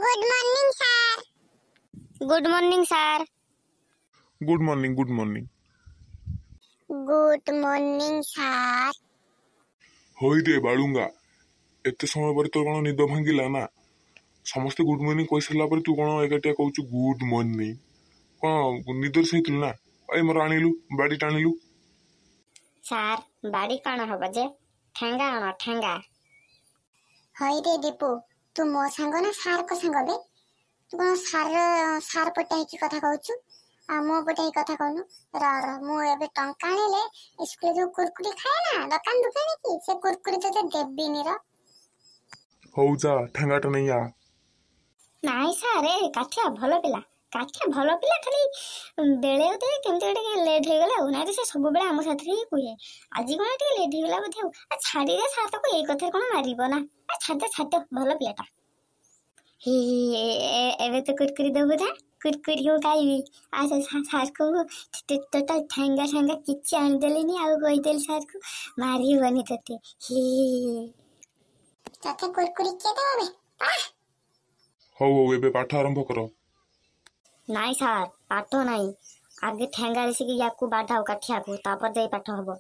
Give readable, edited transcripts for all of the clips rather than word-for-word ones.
Good morning sir. Good morning sir. Good morning good morning good morning sir. होई रे बाळुंगा एते समय पर तो कौन निद भांगिला ना समस्ते गुड मॉर्निंग कह सारा पर तू कौन एकाटिया कहू गुड मॉर्निंग कौन निदर सही ना आई मोर आनिलु बाड़ी टाणिलु सर बाड़ी कौन हम जे ठेंगा आना ठेंगा। हई रे दीपू तू मो सांग ना सार को सांग बे तू कौन सार पटे ही कथा कहू आ मो पटे ही कथा कहनु र मु एबे टंका आनिले स्कूल जो कुरकुरी खाए ना दुकान दुकान की से कुरकुरी तो देबिनी र हौ जा ठेंगाटा नहीं आ नाई सर ए काठिया भल पिला खाली बेले होते केमते टिके लेट हो गला ना से सब बेले हम साथ ही कुहे आज कोन टिके लेट हो गला बोथे आ छाड़ी दे साथ को एई कथा कोन मारिबो ना आ छाड़ भल पिलाटा हे एबे तो कुरकुरी देबो था कुरकुरी हो खाइबी आ सार को टोटल ठेंगा किछि आन देलेनी आ कहि देल सार को मारी बनी तते हे तते कुरकुरी के देबे हौ एबे पाठ आरंभ करो नाई सर पाठ नाई आगे ठेंगा रे याकू बाढ़ाओ काठिया को तापर जाई पाठ हबो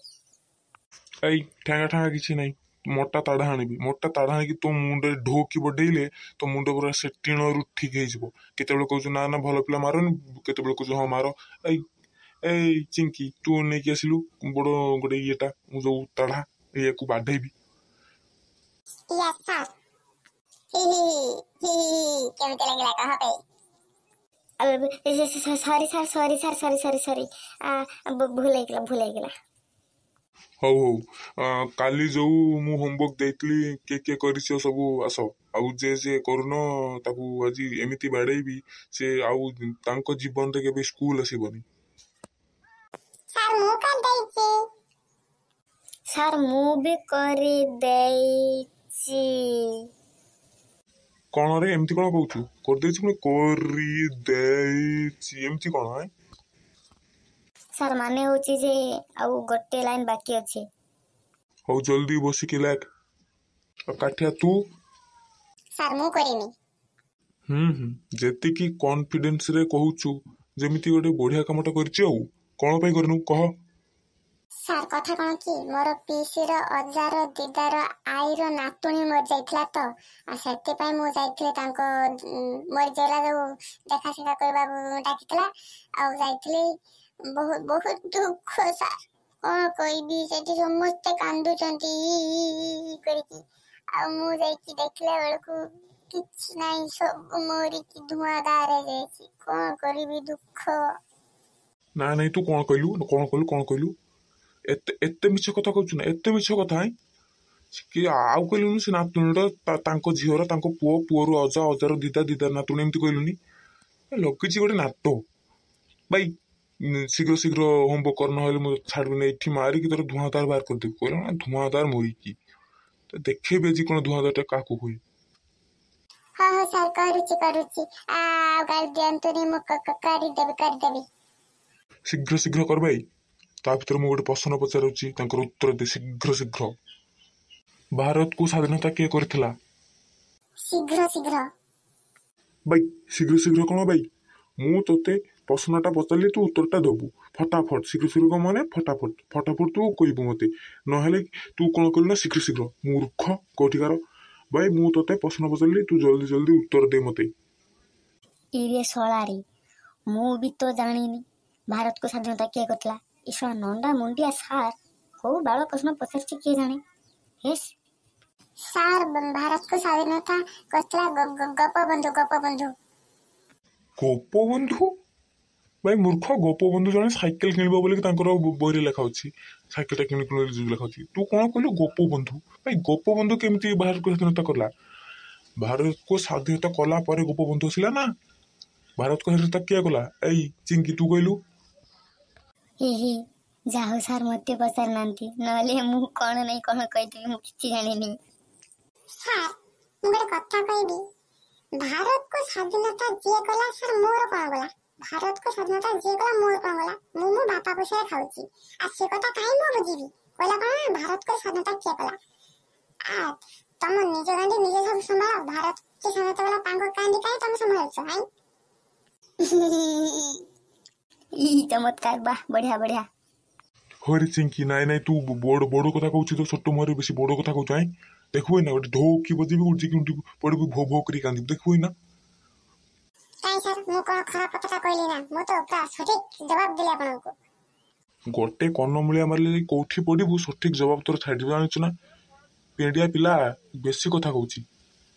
आई ठेंगा किछि नहीं मोटा ताड़ा हानिबी मोटा ताड़ा हानिकी तो मुंडे ढोकी बडेइले तो मुंड पूरा से टीणरू ठीक हो केतेबेले कहू ना ना भल पिला मारनी केतेबेले कहू हाँ मार आई ए चिंकी तू नहीं आसिलु बड़ गोटे येटा जो ताड़ा या बाढ़ेबी यस सर केमते लागला कह पे सॉरी भूल गला हौ काली जो मु होमवर्क देइतली के करिछ सब आस आउ जे करुन ताकू आज एमिति बाड़ेबी से आउ तांको जीवन रे केबे स्कूल आसीबनी सर मु कर देइछि सर मु भी करी देइछि कौन रे एमती कौन कहू कर देइछि पुनी करी देइछि एमती कौन है सर माने होची जे आउ गोटे लाइन बाकी अछि हौ जल्दी बसी के लाग काठिया तू सर मु करिनी जेति की कॉन्फिडेंस रे कहूछु जेमिति गोटे बढ़िया कामटा करछि आउ कोन पई करनु कह सर कथा कौन कि मोर पीसी रो अजार दीदार आई रो नातुणी मर जाइथला तो आ सेते पई मु जाइथले तांको मर जाला जो देखा सिखा करबा डाकितला आ जाइथले बहुत बहुत दुख सर कौन कहबी सेठी समस्त कांदु चंती करकी आ मु जाइकी देखले बेलकू किछ नाही सब मोरी की धुआंधार है जैसी कौन करबी दुख ना नहीं तू कौन कहलु एते मिछ कथा कहछु ना एते मिछ कथा है कि आउ कहलुनी से नातुणीटा तांको झियर तांको पुअरु अजा अजार दीदा नातुणी एमती कहलुनी लगिछि गोटे नाटो भाई शीघ्र होमवर्क कर ना छाड़बी एठी मारिकी तोर धुआंधार बाहर कर देबी कहला ना धुआंधार मोरिकी तो देखेबे जी कोन धुआंधारटा काको होई हाँ सर करुची आ गाल दियंतुनी मु करी देबी शीघ्र कर भाई ता भीतर मु गोटे प्रश्न पचारुची तांकर उत्तर दे शीघ्र भारत को स्वाधीनता किए करथिला शीघ्र भाई शीघ्र कौन भाई मु तोते प्रश्नटा पचारि तू उत्तरटा दबु फटाफट शीघ्र माने फटाफट तू कहबू मते नहेले तू कौन करू ना शीघ्र मूर्ख कोठिकार भाई मु तोते प्रश्न पचारि तू जल्दी उत्तर दे मते इरे सोलारी मु भी तो जानिनी भारत को स्वाधीनता किए करथला ईशा नंडा मुंडिया सार को बाଳ प्रश्न पचारछि के जाने हेस सर भारत को स्वाधीनता करथला गोपबंधु भाई मूर्ख गोपबंधु जने साइकेल किनिबो बोले बहिरे लेखा अछि साइकेलटा किनि लेखा अछि तू कौन कहलु गोपबंधु भाई गोपबंधु केमती भारत को स्वाधीनता करला भारत को स्वाधीनता कला पर गोपबंधु आसिला ना भारत को स्वाधीनता किया कला एई चिंकी तू कहलु हे जाओ सर मते पचार नांती नले मु कोन नहीं कोन कहती मु किछि जानिनी सर मुगरे कथा कहबी भारत को स्वाधीनता जे कला सर मोर कोन गला भारत को स्वाधीनता जे कला मोर कोन गला मु बापा को से खाउची आ से कथा काई मो बुझीबी कहला कोन भारत को स्वाधीनता के कला आ तम निज गांडी निज सब संभाल भारत के स्वाधीनता वाला तांको कांदी काई କରୁଛ ହାଇଁ? ଇ ଚମତ୍କାର, ବାह, ବଢିଆ ବଢିଆ। ହରେ ଚିଙ୍କି ନାଇଁ ନାଇଁ ତୁ ବଡ଼ ବଡ଼ କଥା କହୁଛୁ ତ ଛୋଟ ମୁହଁରେ ବେଶୀ ବଡ଼ କଥା କହୁଛୁ ହାଇଁ? ଦେଖବୁ ନା ଗୋଟେ ଢୋ କି ବଜେଇବି ଉଠିକି ପଡ଼ିବୁ ଭୋ ଭୋ କରି କାନ୍ଦିବୁ ଦେଖବୁ ନା? କାଇଁ ସାର୍ ମୁଁ କଣ ଖରାପ କଥାଟା କହିଲି ନା? ମୁଁ ତ ପୁରା ସଠିକ ଜବାବ ଦେଲି ଆପଣଙ୍କୁ। ଗୋଟେ କନମୂଳିଆ ମାରିଲେ କୋଉଠି ପଡ଼ିବୁ ସଠିକ ଜବାବ ତୋର ଛାଡ଼ିବୁ ଜାଣିଛୁ ନା? ପେଡ଼ିଆ ପିଲା ବେଶୀ କଥା କହୁଛି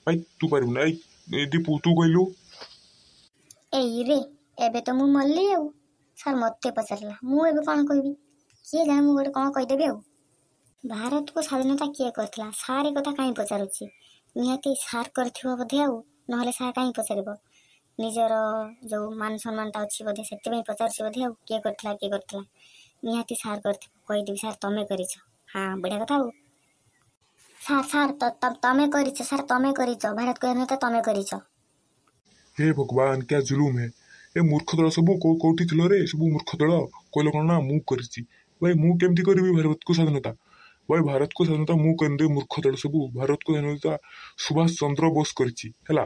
ଭାଇ ତୁ ପାରିବୁ ନା? ଏଇ ଦୀପୁ ତୁ କହିଲୁ। ଏଇରେ ଏବେ ତ ମୁଁ ମଲ୍ଲି ଆଉ। ସାର୍ ମତେ ପଚାରିଲା, ମୁଁ ଏବେ କଣ କହିବି? କିଏ ଜାଣେ, ମୁଁ ଗୋଟେ କଣ କହିଦେବି ଆଉ। ଭାରତକୁ ସ୍ୱାଧୀନତା କିଏ କରିଥିଲା? ସାର୍ ଏ କଥା କାହିଁ ପଚାରୁଛି? ନିହାତି ସାର୍ କରିଥିବ ବୋଧେ, ଆଉ ନହେଲେ ସାର୍ କାହିଁ ପଚାରିବ? ନିଜର ଯୋଉ ମାନ ସମ୍ମାନଟା ଅଛି ବୋଧେ ସେଥିପାଇଁ ପଚାରୁଛି ବୋଧେ ଆଉ। କିଏ କରିଥିଲା ନିହାତି ସାର୍ କରିଥିବ। କହିଦେବି ସାର୍ ତମେ କରିଛ। ହଁ ବଢିଆ କଥା ଆଉ। ସାର୍ ତମେ କରିଛ, ସାର୍ ତମେ କରିଛ, ଭାରତକୁ ସ୍ୱାଧୀନତା ତମେ କରିଛ। हे भगवान क्या जुलूम है। ए मूर्ख दल सब कोठी थिल रे? सब मूर्ख दल कहले कौन ना मु करछि। भाई मु केमती करबी भारत को स्वाधीनता? भाई भारत को स्वाधीनता मु करदे मूर्ख दल सब। भारत को स्वाधीनता सुभाष चंद्र बोस करछि हैला।